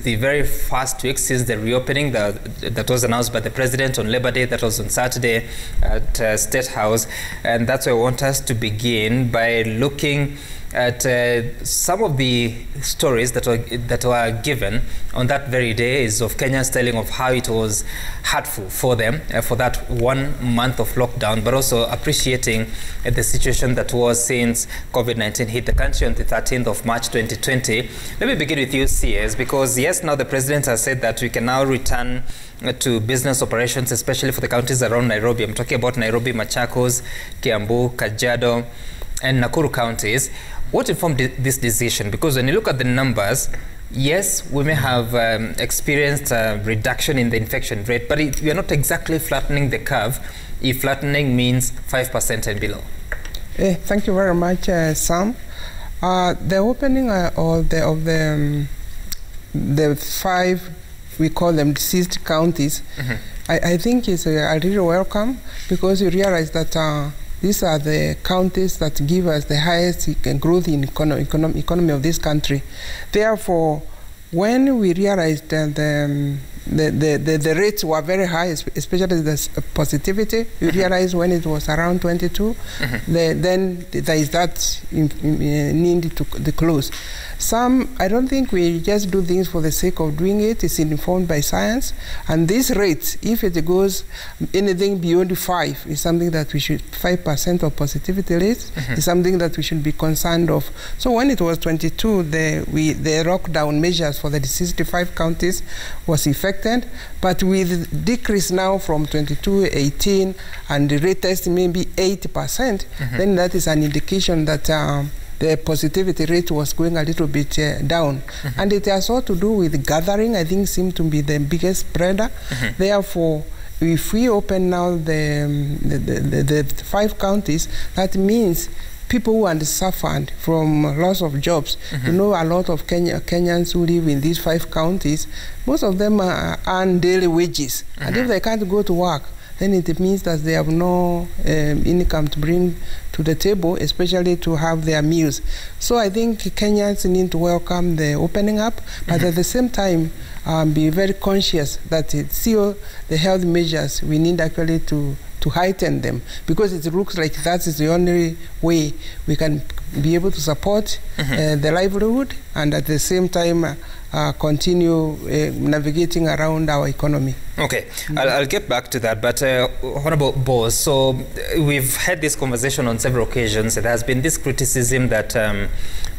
the very first week since the reopening that was announced by the President on Labor Day. That was on Saturday at State House. And that's why I want us to begin by looking at some of the stories that were given on that very day is of Kenyans telling of how it was hurtful for them for that 1 month of lockdown, but also appreciating the situation that was since COVID-19 hit the country on the 13th of March 2020. Let me begin with you, CS, because yes, now the President has said that we can now return to business operations, especially for the counties around Nairobi. I'm talking about Nairobi, Machakos, Kiambu, Kajiado, and Nakuru counties. What informed this decision? Because when you look at the numbers, yes, we may have experienced a reduction in the infection rate, but we are not exactly flattening the curve, if flattening means 5% and below. Thank you very much, Sam. The opening of the 5, we call them deceased counties, I think is really welcome, because you realize that these are the counties that give us the highest growth in economy of this country. Therefore, when we realized that the rates were very high, especially the positivity, we realized when it was around 22, then there is that need to close. I don't think we just do things for the sake of doing it. It's informed by science. And these rates, if it goes anything beyond 5, is something that we should, 5% of positivity rate is something that we should be concerned of. So when it was 22, the lockdown measures for the 65 counties was effected, but with decrease now from 22, 18, and the rate test maybe 80%, then that is an indication that the positivity rate was going a little bit down. And it has all to do with gathering, I think, seemed to be the biggest spreader. Therefore, if we open now the 5 counties, that means people who had suffered from loss of jobs. You know, a lot of Kenyans who live in these 5 counties, most of them earn daily wages. And if they can't go to work, then it means that they have no income to bring to the table, especially to have their meals. So I think Kenyans need to welcome the opening up, but at the same time, be very conscious that it's still the health measures, we need actually to heighten them, because it looks like that is the only way we can be able to support the livelihood and at the same time continue navigating around our economy. Okay, I'll get back to that, but Honorable Boss, so we've had this conversation on several occasions. There has been this criticism that the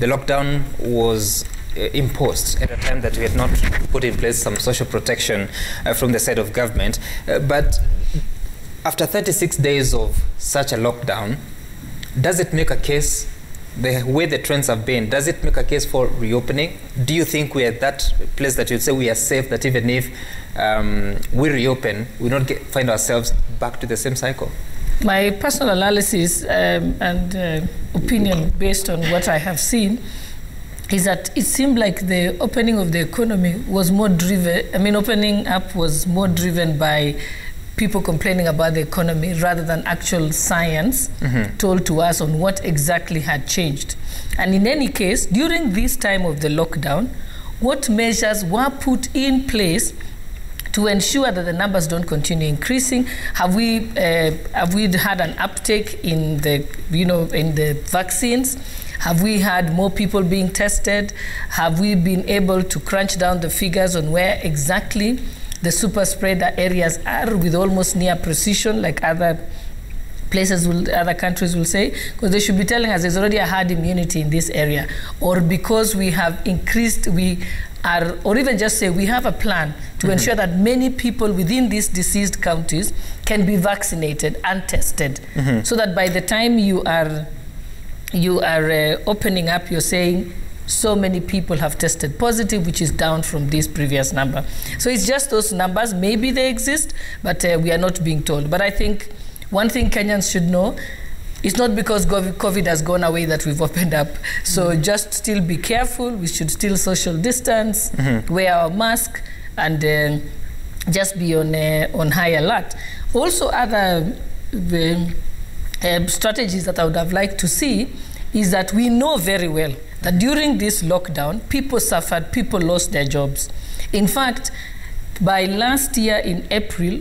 lockdown was imposed at a time that we had not put in place some social protection from the side of government. But after 36 days of such a lockdown, does it make a case, the way the trends have been, does it make a case for reopening? Do you think we're at that place that you'd say we are safe, that even if we reopen, we don't find ourselves back to the same cycle? My personal analysis and opinion based on what I have seen is that it seemed like the opening of the economy was more driven, opening up was more driven by people complaining about the economy rather than actual science told to us on what exactly had changed. And in any case, during this time of the lockdown, what measures were put in place to ensure that the numbers don't continue increasing? Have we had an uptake in the, in the vaccines? Have we had more people being tested? Have we been able to crunch down the figures on where exactly the super spreader areas are with almost near precision, like other places, other countries will say? Because they should be telling us there's already a herd immunity in this area, or because we have increased, or even just say we have a plan to ensure that many people within these diseased counties can be vaccinated and tested, so that by the time you are opening up, you're saying so many people have tested positive, which is down from this previous number. So it's just those numbers. Maybe they exist, but we are not being told. But I think one thing Kenyans should know, it's not because COVID has gone away that we've opened up. So just still be careful. We should still social distance, wear our mask, and just be on high alert. Also, other strategies that I would have liked to see is that we know very well that during this lockdown, people suffered, people lost their jobs. In fact, by last year in April,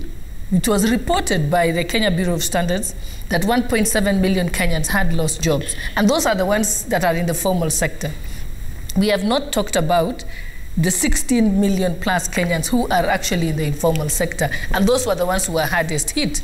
it was reported by the Kenya Bureau of Standards that 1.7 million Kenyans had lost jobs. And those are the ones that are in the formal sector. We have not talked about the 16 million plus Kenyans who are actually in the informal sector. And those were the ones who were hardest hit.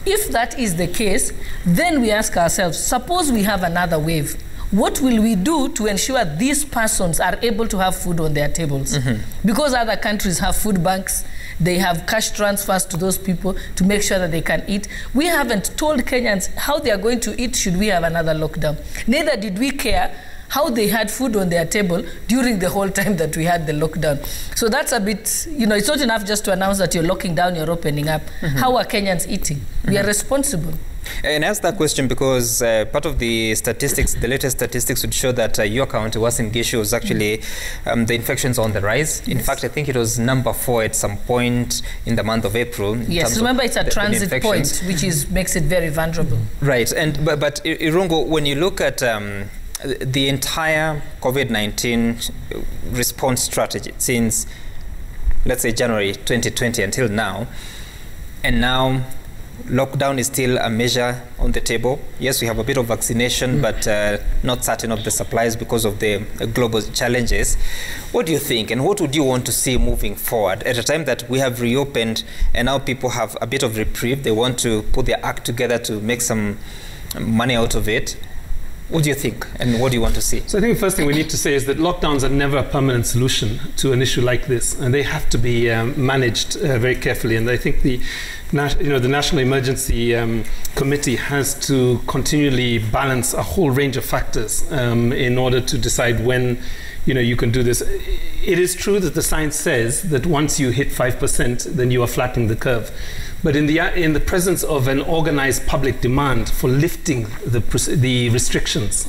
If that is the case, then we ask ourselves, suppose we have another wave. What will we do to ensure these persons are able to have food on their tables? Because other countries have food banks, they have cash transfers to those people to make sure that they can eat. We haven't told Kenyans how they are going to eat should we have another lockdown. Neither did we care how they had food on their table during the whole time that we had the lockdown. So that's a bit, it's not enough just to announce that you're locking down, you're opening up. How are Kenyans eating? We are responsible. And I asked that question because part of the statistics, the latest statistics would show that your county, Uasin Gishu, was actually the infections on the rise. In fact, I think it was number 4 at some point in the month of April. Yes, remember it's a transit point, which makes it very vulnerable. Right, and but Irungu, when you look at the entire COVID-19 response strategy since, let's say, January 2020 until now, and now lockdown is still a measure on the table. Yes, we have a bit of vaccination, but not certain of the supplies because of the global challenges. What do you think, and what would you want to see moving forward at a time that we have reopened and now people have a bit of reprieve? They want to put their act together to make some money out of it. What do you think, and what do you want to see? So I think the first thing we need to say is that lockdowns are never a permanent solution to an issue like this, and they have to be managed very carefully. And I think the National Emergency Committee has to continually balance a whole range of factors in order to decide when you can do this. It is true that the science says that once you hit 5%, then you are flattening the curve. But in the presence of an organized public demand for lifting the restrictions,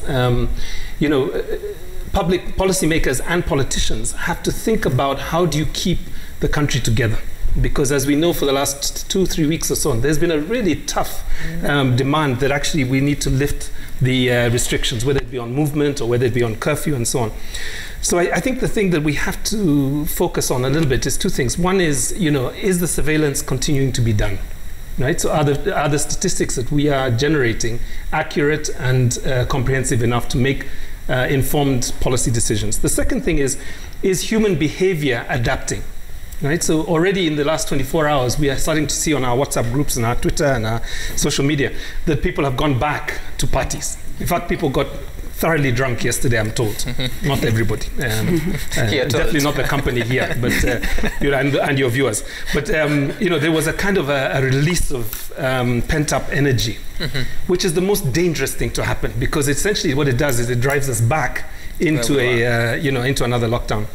public policymakers and politicians have to think about how do you keep the country together. Because as we know, for the last 2-3 weeks or so, there's been a really tough demand that actually we need to lift the restrictions, whether it be on movement or whether it be on curfew and so on. So I think the thing that we have to focus on a little bit is 2 things. One is, is the surveillance continuing to be done? Right? So are the statistics that we are generating accurate and comprehensive enough to make informed policy decisions? The second thing is human behavior adapting? Right? So already in the last 24 hours, we are starting to see on our WhatsApp groups and our Twitter and our social media that people have gone back to parties. In fact, people got thoroughly drunk yesterday, I'm told. Not everybody. Definitely not the company here, but and your viewers. But there was a kind of a release of pent-up energy, which is the most dangerous thing to happen, because essentially what it does is it drives us back into into another lockdown.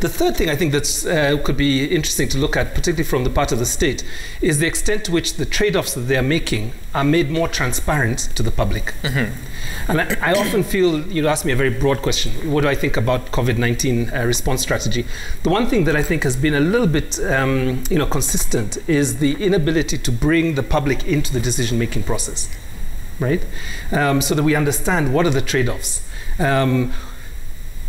The third thing I think that could be interesting to look at, particularly from the part of the state, is the extent to which the trade-offs that they're making are made more transparent to the public. And I often feel, you ask me a very broad question, what do I think about COVID-19 response strategy? The one thing that I think has been a little bit consistent is the inability to bring the public into the decision-making process, right? So that we understand what are the trade-offs.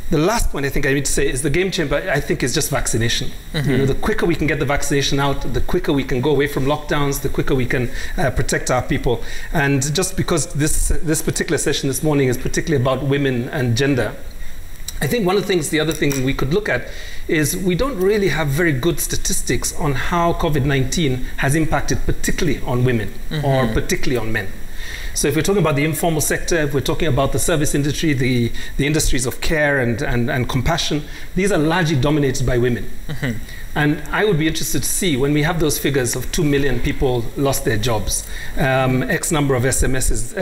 The last point I think I need to say is the game changer, I think, is just vaccination. The quicker we can get the vaccination out, the quicker we can go away from lockdowns, the quicker we can protect our people. And just because this particular session this morning is particularly about women and gender, I think one of the things, the other thing we could look at is we don't really have very good statistics on how COVID-19 has impacted particularly on women or particularly on men. So if we're talking about the informal sector, if we're talking about the service industry, the industries of care and compassion, these are largely dominated by women. And I would be interested to see, when we have those figures of 2 million people lost their jobs, X number of SMEs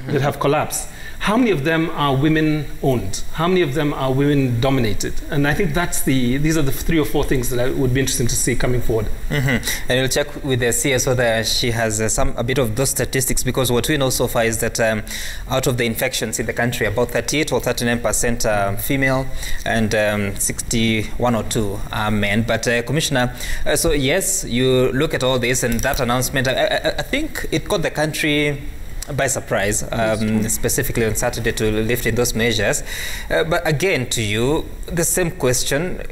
that have collapsed, how many of them are women-owned? How many of them are women-dominated? And I think these are the 3 or 4 things that I would be interesting to see coming forward. And we'll check with the CSO that she has a bit of those statistics, because what we know so far is that out of the infections in the country, about 38 or 39% are female and 61 or 2 are men. But Commissioner, so yes, you look at all this and that announcement, I think it caught the country by surprise, specifically on Saturday, to lift in those measures. But again, to you, the same question.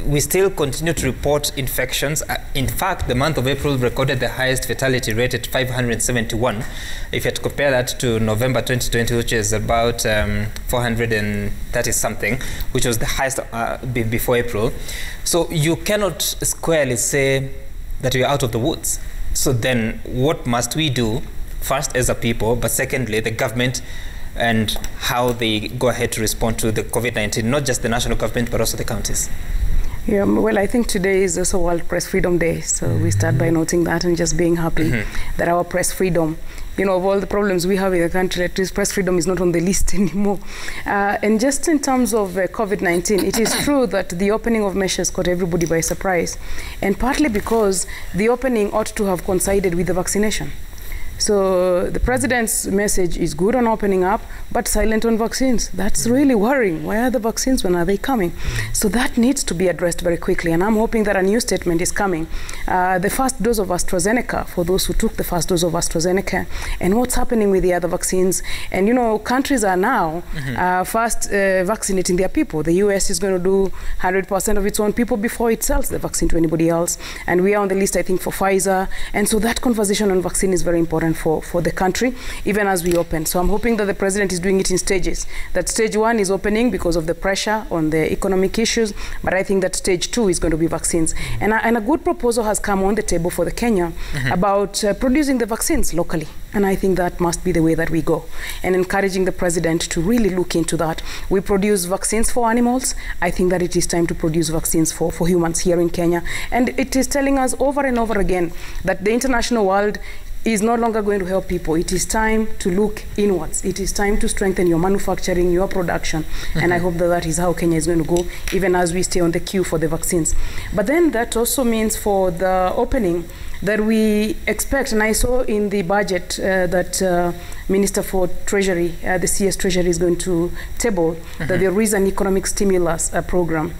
We still continue to report infections. In fact, the month of April recorded the highest fatality rate at 571. If you had to compare that to November 2020, which is about 430 something, which was the highest before April. So you cannot squarely say that we are out of the woods. So then what must we do? First, as a people, but secondly, the government and how they go ahead to respond to the COVID-19, not just the national government, but also the counties. Yeah, well, I think today is also World Press Freedom Day, so we start by noting that and just being happy that our press freedom, you know, of all the problems we have in the country, at least press freedom is not on the list anymore. And just in terms of COVID-19, it is true that the opening of measures caught everybody by surprise, and partly because the opening ought to have coincided with the vaccination. So the president's message is good on opening up, but silent on vaccines. That's really worrying. Where are the vaccines? When are they coming? So that needs to be addressed very quickly. And I'm hoping that a new statement is coming. The first dose of AstraZeneca, for those who took the first dose of AstraZeneca, and what's happening with the other vaccines. And, you know, countries are now first vaccinating their people. The US is going to do 100% of its own people before it sells the vaccine to anybody else. And we are on the list, I think, for Pfizer. And so that conversation on vaccine is very important for the country, even as we open. So I'm hoping that the president is doing it in stages. That stage 1 is opening because of the pressure on the economic issues, but I think that stage 2 is going to be vaccines. And a good proposal has come on the table for the Kenya about producing the vaccines locally. And I think that must be the way that we go, and encouraging the president to really look into that. We produce vaccines for animals. I think that it is time to produce vaccines for humans here in Kenya. And it is telling us over and over again that the international world is no longer going to help people. It is time to look inwards. It is time to strengthen your manufacturing, your production. And I hope that that is how Kenya is going to go, even as we stay on the queue for the vaccines. But then that also means for the opening that we expect, and I saw in the budget that Minister for Treasury, the CS Treasury is going to table, that there is an economic stimulus program.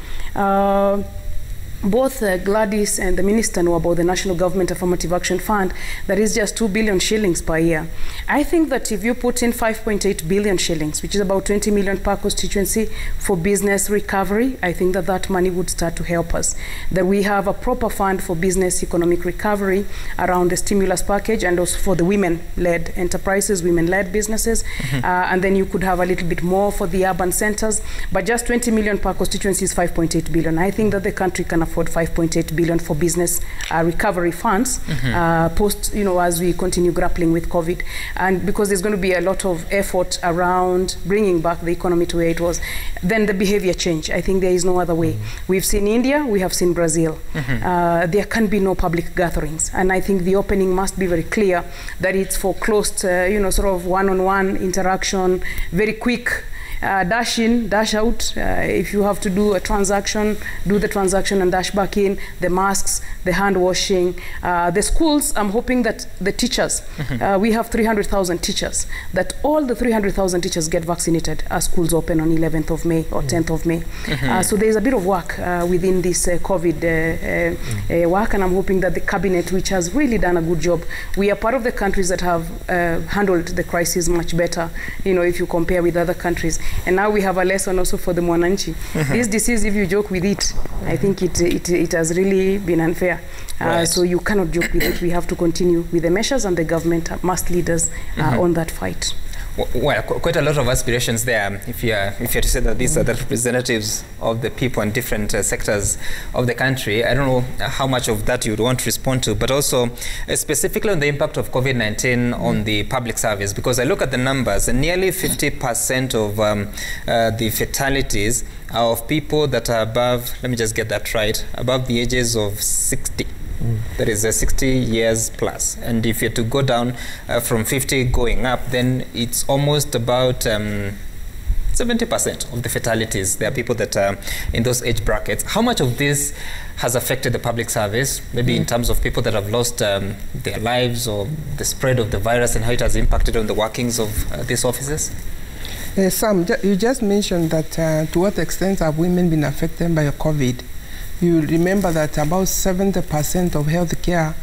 Both Gladys and the minister know about the National Government Affirmative Action Fund. That is just 2 billion shillings per year. I think that if you put in 5.8 billion shillings, which is about 20 million per constituency, for business recovery, I think that that money would start to help us. That we have a proper fund for business economic recovery around the stimulus package, and also for the women-led enterprises, women-led businesses. And then you could have a little bit more for the urban centers. But just 20 million per constituency is 5.8 billion. I think that the country can afford 5.8 billion for business recovery funds post, you know, as we continue grappling with COVID. And because there's going to be a lot of effort around bringing back the economy to where it was, then the behavior change. I think there is no other way. We've seen India, we have seen Brazil. There can be no public gatherings. And I think the opening must be very clear that it's for closed, you know, sort of one-on-one interaction, very quick. Dash in, dash out. If you have to do a transaction, do the transaction and dash back in. The masks, the hand washing. The schools, I'm hoping that the teachers, we have 300,000 teachers, that all the 300,000 teachers get vaccinated as schools open on 11th of May or 10th of May. So there's a bit of work within this COVID work, and I'm hoping that the cabinet, which has really done a good job, we are part of the countries that have handled the crisis much better, you know, if you compare with other countries. And now we have a lesson also for the Mwananchi. This disease, if you joke with it, I think it has really been unfair. So you cannot joke with it. We have to continue with the measures, and the government must lead us on that fight. Well, quite a lot of aspirations there. If you're to say that these are the representatives of the people in different sectors of the country, I don't know how much of that you would want to respond to, but also specifically on the impact of COVID-19 on the public service, because I look at the numbers, and nearly 50% of the fatalities are of people that are above, let me just get that right, above the ages of 60. That is 60 years plus. And if you're to go down from 50 going up, then it's almost about 70% of the fatalities. There are people that are in those age brackets. How much of this has affected the public service, maybe in terms of people that have lost their lives, or the spread of the virus, and how it has impacted on the workings of these offices? Sam, you just mentioned that to what extent have women been affected by COVID? You remember that about 70% of healthcare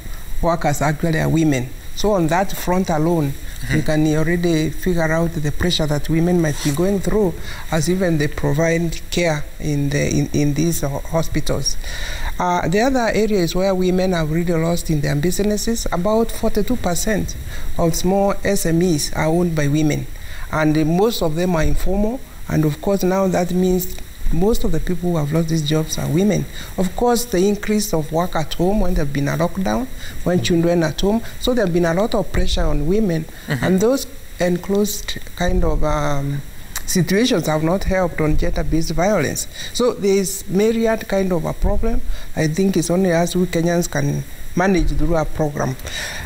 workers actually are women. So on that front alone, You can already figure out the pressure that women might be going through as even they provide care in these hospitals. The other areas where women have really lost in their businesses, about 42% of small SMEs are owned by women, and most of them are informal, and of course now that means most of the people who have lost these jobs are women. Of course, the increase of work at home when there have been a lockdown, when children at home, so there have been a lot of pressure on women, and those enclosed kind of situations have not helped on gender-based violence. So there is myriad kind of a problem. I think it's only us we Kenyans can manage through a program.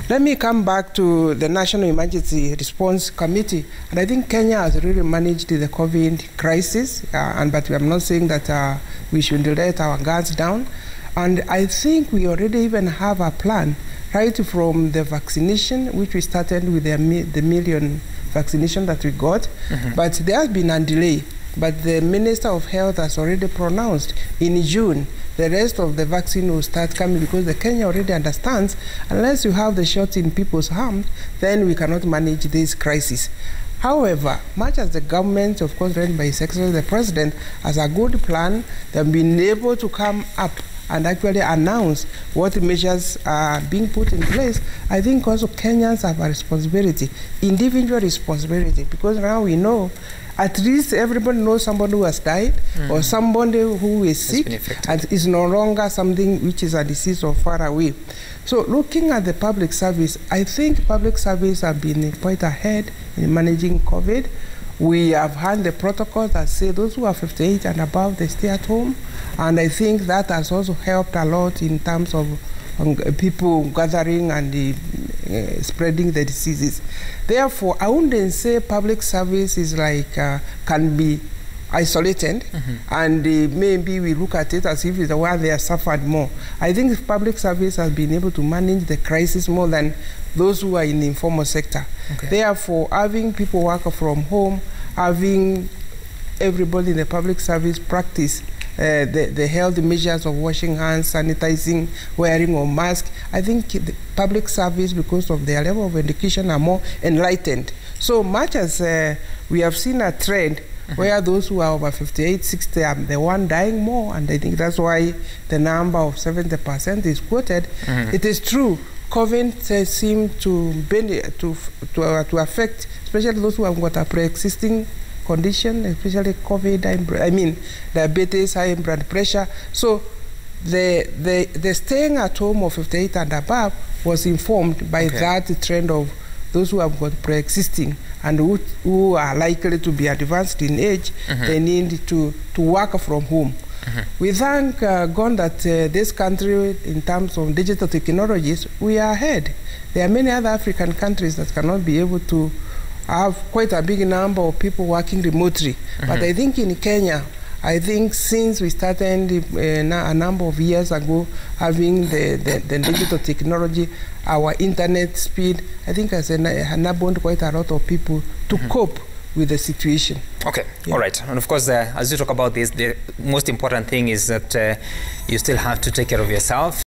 Let me come back to the National Emergency Response Committee, and I think Kenya has really managed the COVID crisis, but I'm not saying that we should let our guards down. And I think we already even have a plan, right from the vaccination, which we started with the million vaccination that we got, but there has been a delay. But the Minister of Health has already pronounced in June the rest of the vaccine will start coming, because the Kenya already understands unless you have the shots in people's arms, then we cannot manage this crisis. However, much as the government, of course, led by His Excellency the President, has a good plan, they've been able to come up and actually announce what measures are being put in place. I think also Kenyans have a responsibility, individual responsibility, because now we know at least everybody knows somebody who has died or somebody who is sick and is no longer something which is a disease or far away. So looking at the public service, I think public service have been quite ahead in managing COVID. We have had the protocols that say those who are 58 and above, they stay at home. And I think that has also helped a lot in terms of people gathering and spreading the diseases. Therefore, I wouldn't say public service is like, can be isolated, and maybe we look at it as if it's the one they have suffered more. I think public service has been able to manage the crisis more than those who are in the informal sector. Therefore, having people work from home, having everybody in the public service practice the health measures of washing hands, sanitizing, wearing of masks, I think the public service, because of their level of education, are more enlightened. So much as we have seen a trend where those who are over 58, 60 are the one dying more, and I think that's why the number of 70% is quoted. It is true, COVID seemed to affect, especially those who have got a pre-existing condition, especially COVID, I mean diabetes, high blood pressure. So the staying at home of 58 and above was informed by that trend of those who have got pre-existing and who are likely to be advanced in age, they need to work from home. We thank God that this country, in terms of digital technologies, we are ahead. There are many other African countries that cannot be able to have quite a big number of people working remotely. But I think in Kenya, I think since we started a number of years ago having the digital technology, our internet speed, I think has enabled quite a lot of people to cope with the situation. Okay, all right. And of course, as you talk about this, the most important thing is that you still have to take care of yourself.